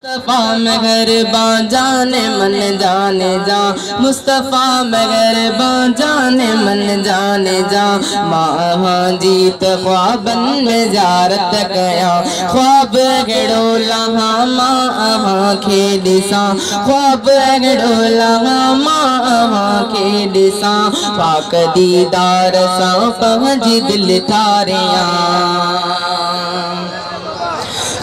मुस्तफ़ा मेहरबान जाने मन जाने जा, मुस्तफ़ा मेहरबान जाने मन जाने जा। माँ जीत ख्वाबन में ज़ियारत कया, ख्वाब गड़ो लहा माँ के दिसा, ख्वाब गड़ो लहा माँ के दिसा। पाक दीदार सा पहुँच दिल थारिया,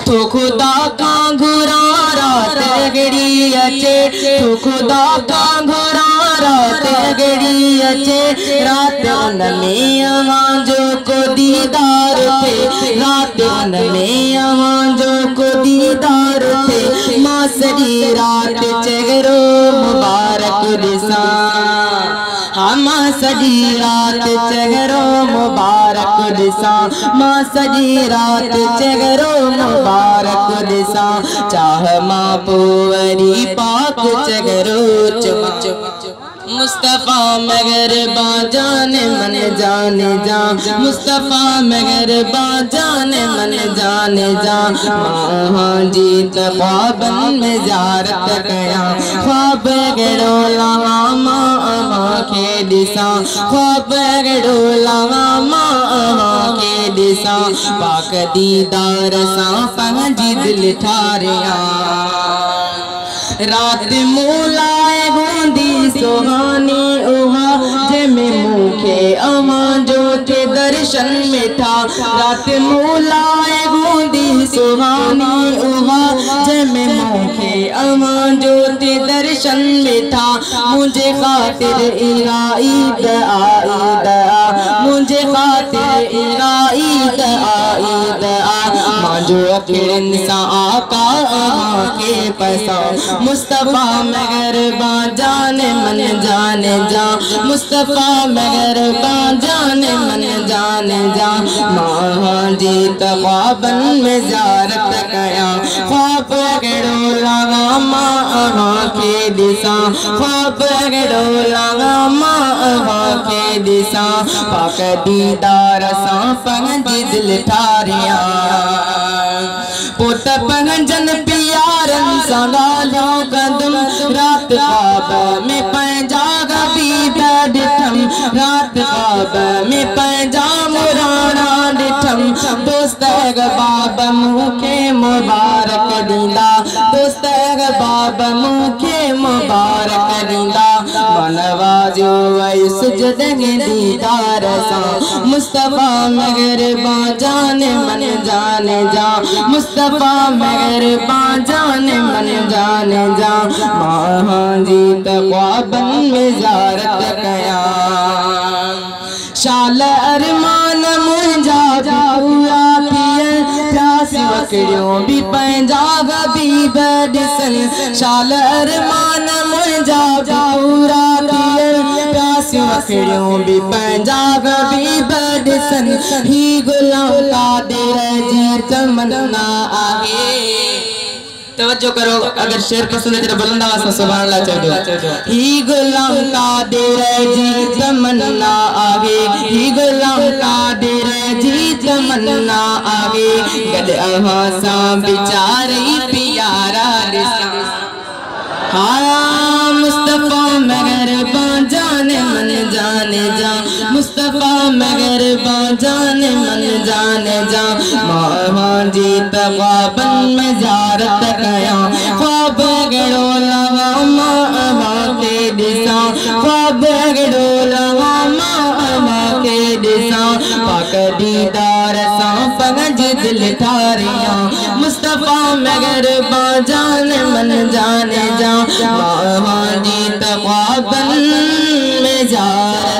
तो खुदा का घुरा रात गड़ी अचे, तो खुदा का घुरा रात गड़ी अचे। रात में आवाज़ों को दीदार थे, रात में आवाज़ों को दीदार थे। माँ सरी रात चेहरो मुबारक दिसा, माँ सजी रात चेहरो मुबारक दिसा, माँ सजी रात चेहरो मुबारक दिसा। चाह माँ पोवरी पाक चेहरो चुम चुम। मुस्तफ़ा मेहरबान जाने मन जाने जा, मुस्तफ़ा मेहरबान जाने मन जाने जा। माँ जीत ख्वाबन में ज़ियारत कया, ख्वाब गड़ो लहा माँ के दिसा, ख्वाब गड़ो लहा माँ के दिसा। पाक दीदार सा पहुँच दिल ठारिया, रात मूलाए बूंदी सुहानी उहा, जमे मुखे आवाज़ों के दर्शन में था। रात मूलाए बूंदी सुहानी उहा, जमे मुखे आवाज़ों के दर्शन में था। मुझे खातिर ईद ईद आ, मुझे खातिर ईद ईद आ। मांझो अखिरन सा आका के पसा, मुस्तफ़ा मेहरबान जाने मन जाने जा, मुस्तफ़ा मेहरबान जाने मन जाने जा। माँ जीत ख्वाबन में ज़ियारत कया, ख्वाब गड़ो लगा माँ के दिसा, ख्वाब गड़ो लगा माँ के दिसा। पाक दीदार सा पहुँच दिल ठारिया, पोत पहंजन प्यारन संगालो कदम। रात ख्वाब में पैजागा भी बैठम, रात ख्वाब में पैजा मुराना डिठम। दोस्त बाब मुखे मुबारक दीदा, दोस्त बाब मुखे मुबारक दीदा। मनवाजो वैस जदगे दीदार सा, मुस्तफ़ा मेहरबान जाने मन जाने जा, मुस्तफ़ा मेहरबान जाने मन जाने जा। माँ जीत ख्वाबन में ज़ियारत कया, शाल अरमान मुंजा पूरा थियन। प्यास वकड़ियों भी पंजागा भी बदिसन, शाल अरमान मुंजा पूरा थियन। प्यास वकड़ियों भी पंजागा भी बदिसन। ही गुलाम कादिर जी तमन्ना आगे, तवज्जो करो, अगर शेर पसंद है तो बुलंद आवाज़ से सुभान अल्लाह चल दो। ही गुलाम कादिर जी तमन्ना आगे, ही गुलाम कादिर जी तमन्ना आगे। गद अहासा बिचारी प्यारा दिसा, हाँ मुस्तफ़ा मेहरबान जाने मन जाने जा, मुस्तफ़ा मेहरबान जाने मन जाने जा। माँ जीत ख्वाबन में ज़ियारत कया, ख्वाब गड़ो लगा माँ के दिसा, ख्वाब गड़ो लगा माँ के दिसा। पाक दीदार सा पहुँच दिल ठारिया, मुस्तफ़ा मेहरबान जाने मन जाने जा। माँ जीत ख्वाबन में ज़ियारत